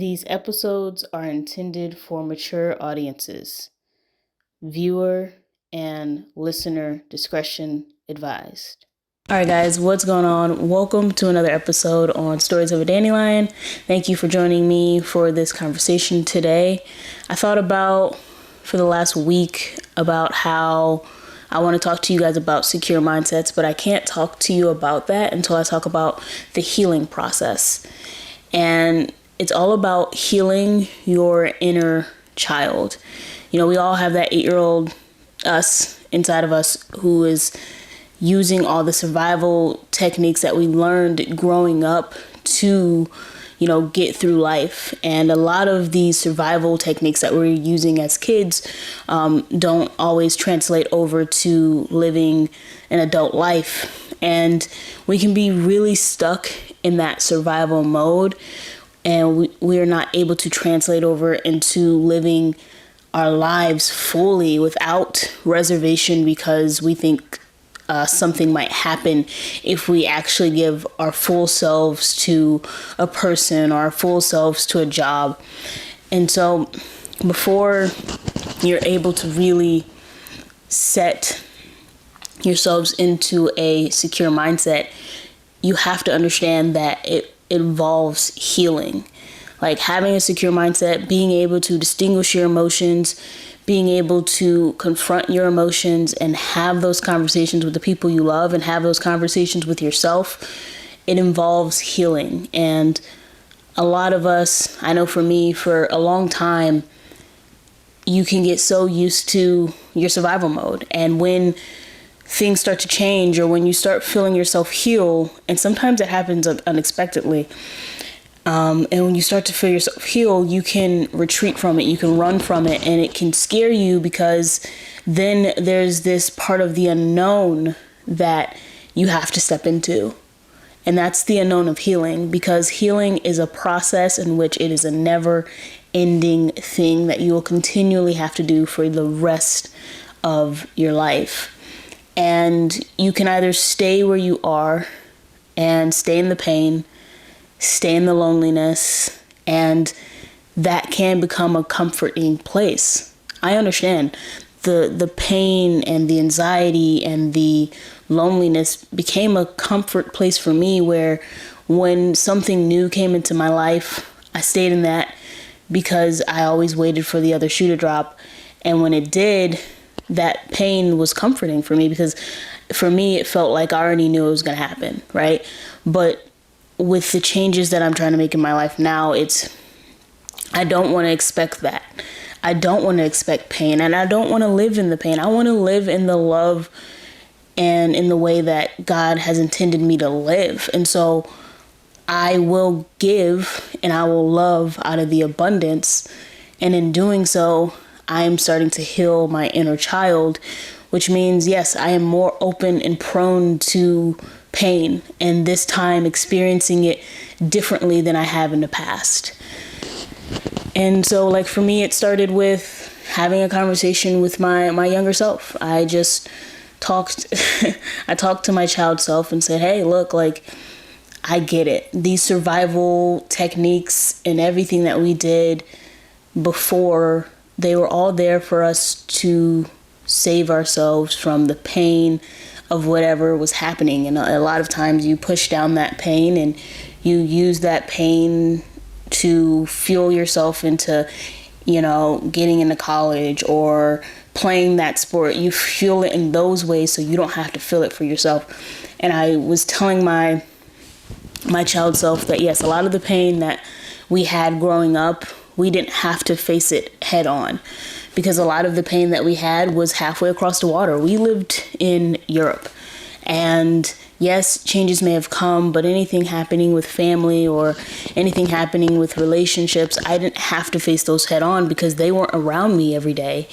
These episodes are intended for mature audiences. Viewer and listener discretion advised. All right, guys, what's going on? Welcome to another episode on Stories of a Dandelion. Thank you for joining me for this conversation today. I thought about, for the last week, about how I want to talk to you guys about secure mindsets, but I can't talk to you about that until I talk about the healing process. And it's all about healing your inner child. You know, we all have that 8-year-old us inside of us who is using all the survival techniques that we learned growing up to, get through life. And a lot of these survival techniques that we're using as kids don't always translate over to living an adult life. And we can be really stuck in that survival mode, and we are not able to translate over into living our lives fully without reservation, because we think something might happen if we actually give our full selves to a person or our full selves to a job. And so before you're able to really set yourselves into a secure mindset, you have to understand that it involves healing. Like having a secure mindset, being able to distinguish your emotions, being able to confront your emotions and have those conversations with the people you love and have those conversations with yourself, it involves healing. And a lot of us, I know for me, for a long time, you can get so used to your survival mode. And when things start to change, or when you start feeling yourself heal, and sometimes it happens unexpectedly, and when you start to feel yourself heal, you can retreat from it, you can run from it, and it can scare you, because then there's this part of the unknown that you have to step into. And that's the unknown of healing, because healing is a process in which it is a never ending thing that you will continually have to do for the rest of your life. And you can either stay where you are and stay in the pain, stay in the loneliness, and that can become a comforting place. I understand the pain and the anxiety and the loneliness became a comfort place for me, where when something new came into my life, I stayed in that because I always waited for the other shoe to drop. And when it did, that pain was comforting for me, because for me, it felt like I already knew it was going to happen, right? But with the changes that I'm trying to make in my life now, I don't want to expect that. I don't want to expect pain, and I don't want to live in the pain. I want to live in the love and in the way that God has intended me to live. And so I will give and I will love out of the abundance. And in doing so, I am starting to heal my inner child, which means, yes, I am more open and prone to pain, and this time experiencing it differently than I have in the past. And so, like, for me, it started with having a conversation with my younger self. I just talked to my child self and said, hey, look, like, I get it. These survival techniques and everything that we did before, they were all there for us to save ourselves from the pain of whatever was happening. And a lot of times you push down that pain and you use that pain to fuel yourself into, getting into college or playing that sport. You fuel it in those ways so you don't have to feel it for yourself. And I was telling my child self that, yes, a lot of the pain that we had growing up, we didn't have to face it head on, because a lot of the pain that we had was halfway across the water. We lived in Europe, and yes, changes may have come, but anything happening with family or anything happening with relationships, I didn't have to face those head on because they weren't around me every day.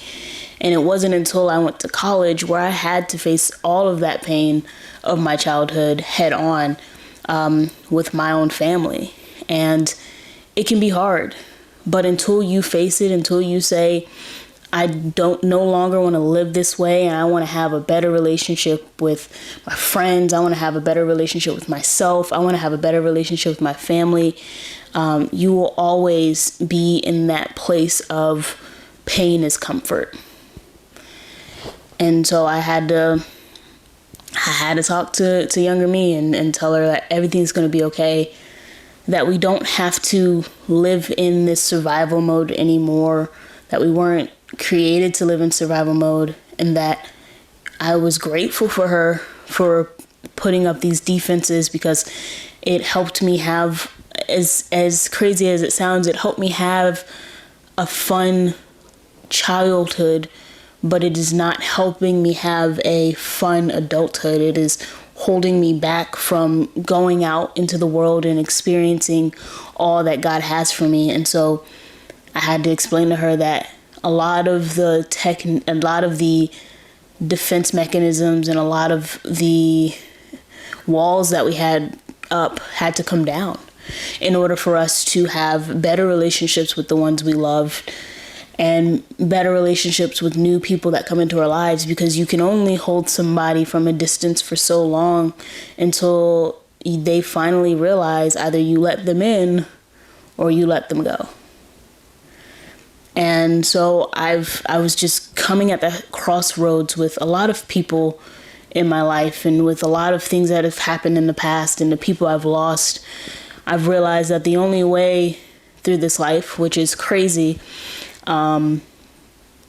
And it wasn't until I went to college where I had to face all of that pain of my childhood head on, with my own family. And it can be hard, but until you face it, until you say, I don't no longer want to live this way, and I want to have a better relationship with my friends. I want to have a better relationship with myself. I want to have a better relationship with my family. You will always be in that place of pain is comfort. And so I had to talk to younger me and tell her that everything's going to be okay, that we don't have to live in this survival mode anymore, that we weren't created to live in survival mode, and that I was grateful for her for putting up these defenses, because it helped me have, as crazy as it sounds, it helped me have a fun childhood, but it is not helping me have a fun adulthood. It is holding me back from going out into the world and experiencing all that God has for me. And so I had to explain to her that a lot of the defense mechanisms and a lot of the walls that we had up had to come down in order for us to have better relationships with the ones we loved and better relationships with new people that come into our lives, because you can only hold somebody from a distance for so long until they finally realize either you let them in or you let them go. And so I was just coming at the crossroads with a lot of people in my life, and with a lot of things that have happened in the past and the people I've lost. I've realized that the only way through this life, which is crazy,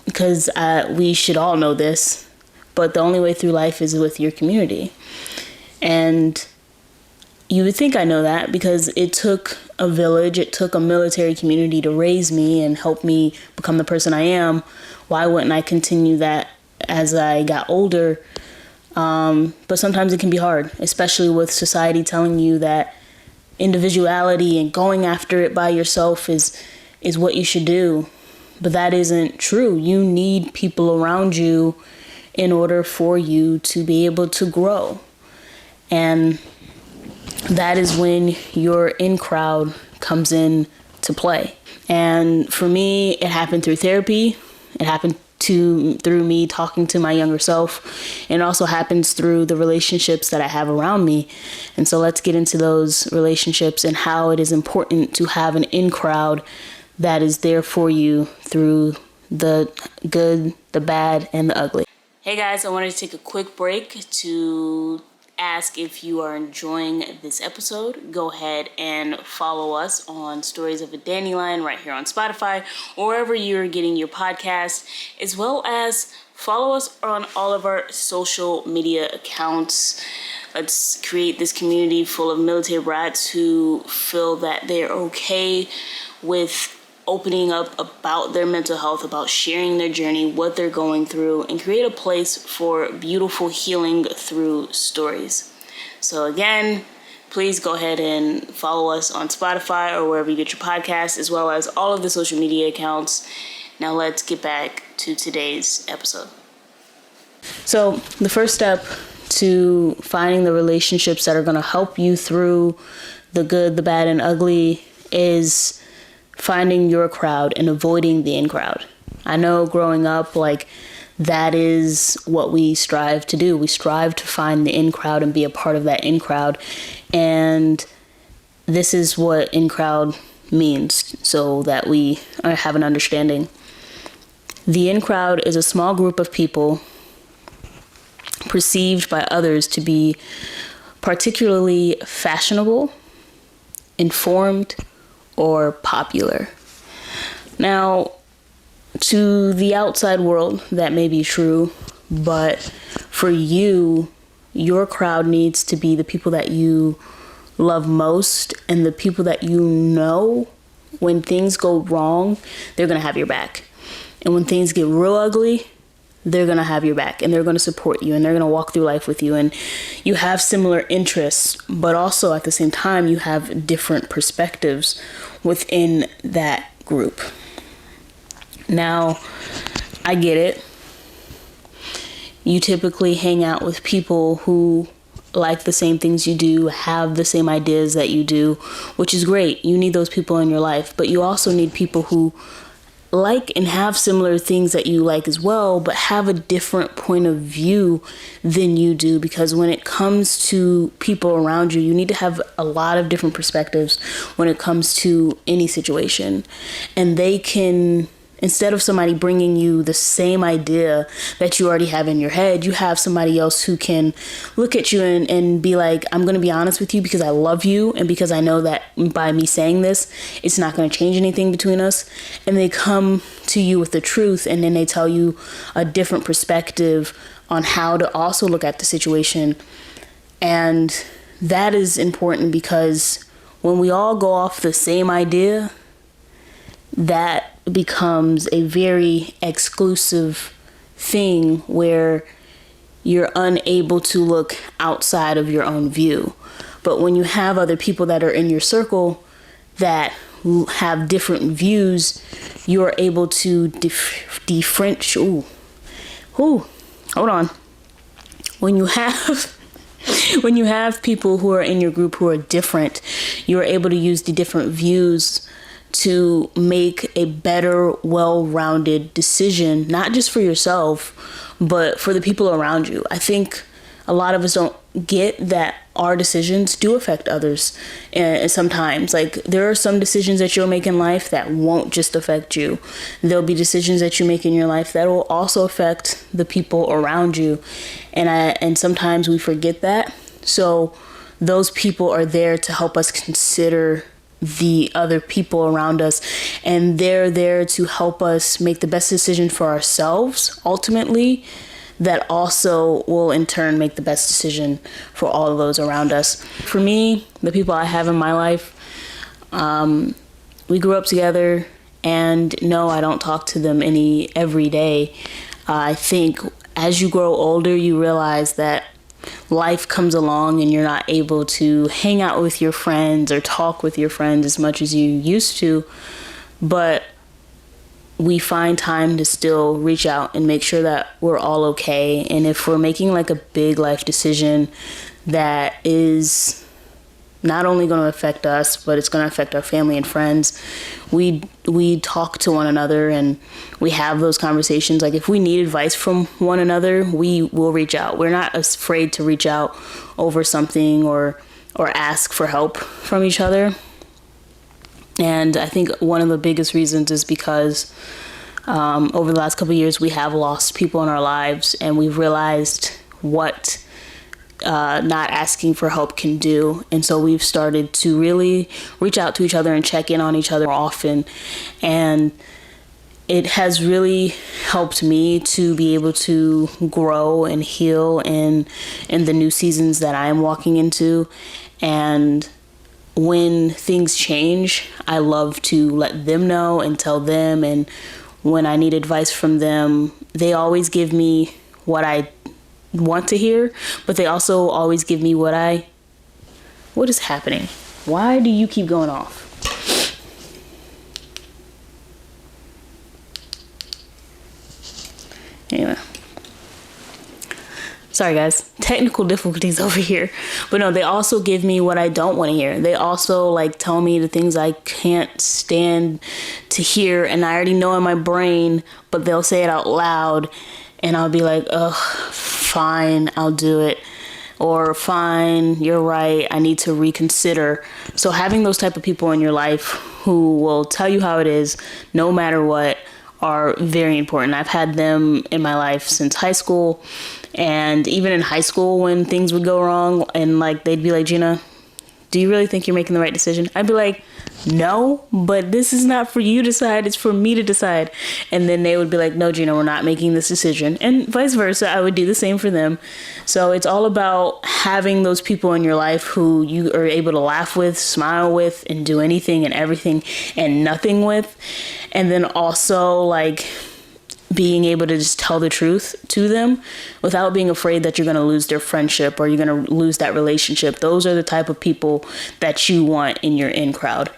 because we should all know this, but the only way through life is with your community. And you would think I know that, because it took a village, it took a military community to raise me and help me become the person I am. Why wouldn't I continue that as I got older? But sometimes it can be hard, especially with society telling you that individuality and going after it by yourself is what you should do. But that isn't true. You need people around you in order for you to be able to grow. And that is when your in crowd comes in to play. And for me, it happened through therapy. It happened through me talking to my younger self. And it also happens through the relationships that I have around me. And so let's get into those relationships and how it is important to have an in crowd that is there for you through the good, the bad, and the ugly. Hey guys, I wanted to take a quick break to ask if you are enjoying this episode. Go ahead and follow us on Stories of a Dandelion right here on Spotify or wherever you're getting your podcast, as well as follow us on all of our social media accounts. Let's create this community full of military brats who feel that they're okay with opening up about their mental health, about sharing their journey, what they're going through, and create a place for beautiful healing through stories. So again, please go ahead and follow us on Spotify or wherever you get your podcasts, as well as all of the social media accounts. Now let's get back to today's episode. So the first step to finding the relationships that are going to help you through the good, the bad, and ugly is finding your crowd and avoiding the in crowd. I know growing up, that is what we strive to do. We strive to find the in crowd and be a part of that in crowd. And this is what in crowd means, so that we have an understanding. The in crowd is a small group of people perceived by others to be particularly fashionable, informed, or popular. Now, to the outside world, that may be true, but for you, your crowd needs to be the people that you love most, and the people that you know when things go wrong, they're going to have your back. And when things get real ugly, they're going to have your back, and they're going to support you, and they're going to walk through life with you. And you have similar interests, but also at the same time, you have different perspectives within that group. Now, I get it. You typically hang out with people who like the same things you do, have the same ideas that you do, which is great. You need those people in your life, but you also need people who like and have similar things that you like as well, but have a different point of view than you do. Because when it comes to people around you, you need to have a lot of different perspectives when it comes to any situation. And they can, instead of somebody bringing you the same idea that you already have in your head, you have somebody else who can look at you and be like, I'm going to be honest with you because I love you, and because I know that by me saying this, it's not going to change anything between us. And they come to you with the truth, and then they tell you a different perspective on how to also look at the situation. And that is important, because when we all go off the same idea, that becomes a very exclusive thing where you're unable to look outside of your own view. But when you have other people that are in your circle that have different views, you're able to differentiate. Hold on. When you have people who are in your group who are different, you're able to use the different views to make a better, well-rounded decision, not just for yourself, but for the people around you. I think a lot of us don't get that our decisions do affect others. And sometimes, like, there are some decisions that you'll make in life that won't just affect you. There'll be decisions that you make in your life that will also affect the people around you. And sometimes we forget that. So those people are there to help us consider the other people around us, and they're there to help us make the best decision for ourselves ultimately, that also will in turn make the best decision for all of those around us. For me, the people I have in my life, we grew up together, and no, I don't talk to them every day. I think as you grow older, you realize that life comes along and you're not able to hang out with your friends or talk with your friends as much as you used to, but we find time to still reach out and make sure that we're all okay. And if we're making like a big life decision that is not only going to affect us, but it's going to affect our family and friends, we talk to one another and we have those conversations. Like, if we need advice from one another, we will reach out. We're not afraid to reach out over something or ask for help from each other. And I think one of the biggest reasons is because over the last couple of years, we have lost people in our lives, and we've realized what not asking for help can do. And so we've started to really reach out to each other and check in on each other often. And it has really helped me to be able to grow and heal in the new seasons that I am walking into. And when things change, I love to let them know and tell them. And when I need advice from them, they always give me what I want to hear, but they also always give me what is happening? Why do you keep going off? Anyway. Sorry guys, technical difficulties over here. But no, they also give me what I don't want to hear. They also tell me the things I can't stand to hear, and I already know in my brain, but they'll say it out loud, and I'll be like, ugh, fine, I'll do it. Or fine, you're right, I need to reconsider. So having those type of people in your life who will tell you how it is, no matter what, are very important. I've had them in my life since high school, and even in high school when things would go wrong and they'd be like, Gina, do you really think you're making the right decision? I'd be like, no, but this is not for you to decide, it's for me to decide. And then they would be like, no, Gina, we're not making this decision. And vice versa, I would do the same for them. So it's all about having those people in your life who you are able to laugh with, smile with, and do anything and everything and nothing with. And then also being able to just tell the truth to them without being afraid that you're going to lose their friendship or you're going to lose that relationship. Those are the type of people that you want in your in crowd.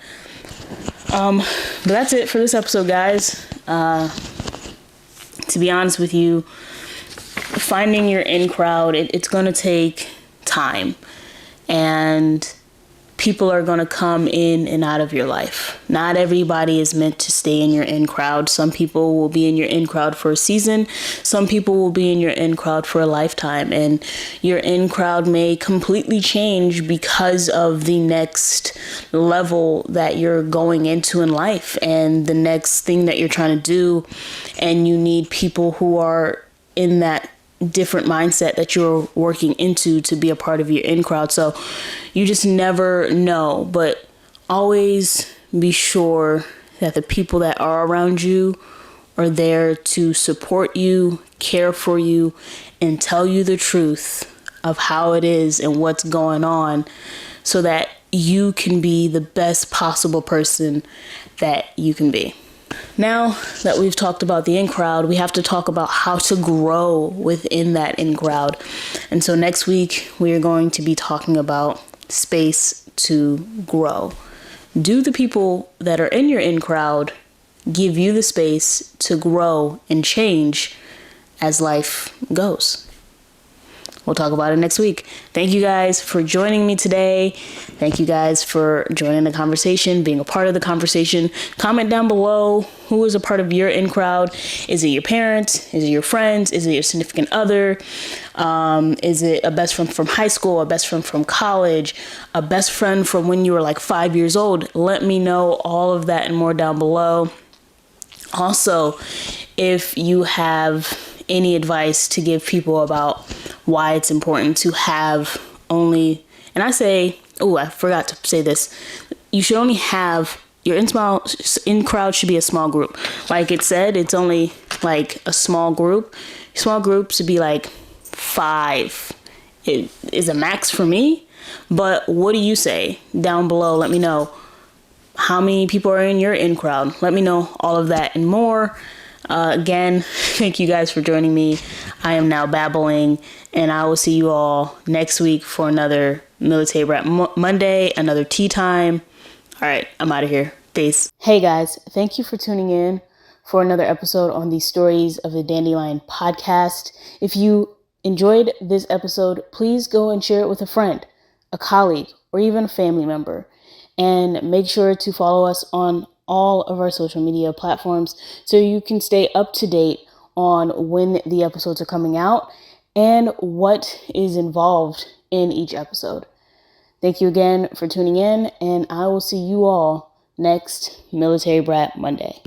But that's it for this episode, guys. To be honest with you, finding your in crowd, it's going to take time. And people are going to come in and out of your life. Not everybody is meant to stay in your in crowd. Some people will be in your in crowd for a season. Some people will be in your in crowd for a lifetime. And your in crowd may completely change because of the next level that you're going into in life and the next thing that you're trying to do. And you need people who are in that different mindset that you're working into to be a part of your in crowd. So you just never know, but always be sure that the people that are around you are there to support you, care for you, and tell you the truth of how it is and what's going on so that you can be the best possible person that you can be. Now that we've talked about the in crowd, we have to talk about how to grow within that in crowd. And so next week, we are going to be talking about space to grow. Do the people that are in your in crowd give you the space to grow and change as life goes? We'll talk about it next week. Thank you guys for joining me today. Thank you guys for joining the conversation, being a part of the conversation. Comment down below who is a part of your in crowd. Is it your parents? Is it your friends? Is it your significant other? Is it a best friend from high school, a best friend from college, a best friend from when you were like 5 years old? Let me know all of that and more down below. Also, if you have any advice to give people about why it's important to have only, and I say, I forgot to say this. You should only have your in crowd should be a small group. Like it said, it's only like a small group. Small groups should be like 5. It is a max for me. But what do you say down below? Let me know how many people are in your in crowd. Let me know all of that and more. Again, thank you guys for joining me. I am now babbling, and I will see you all next week for another Military Brat Monday, another tea time. All right, I'm out of here. Peace. Hey guys, thank you for tuning in for another episode on the Stories of the Dandelion podcast. If you enjoyed this episode, please go and share it with a friend, a colleague, or even a family member. And make sure to follow us on all of our social media platforms so you can stay up to date on when the episodes are coming out and what is involved in each episode. Thank you again for tuning in, and I will see you all next Military Brat Monday.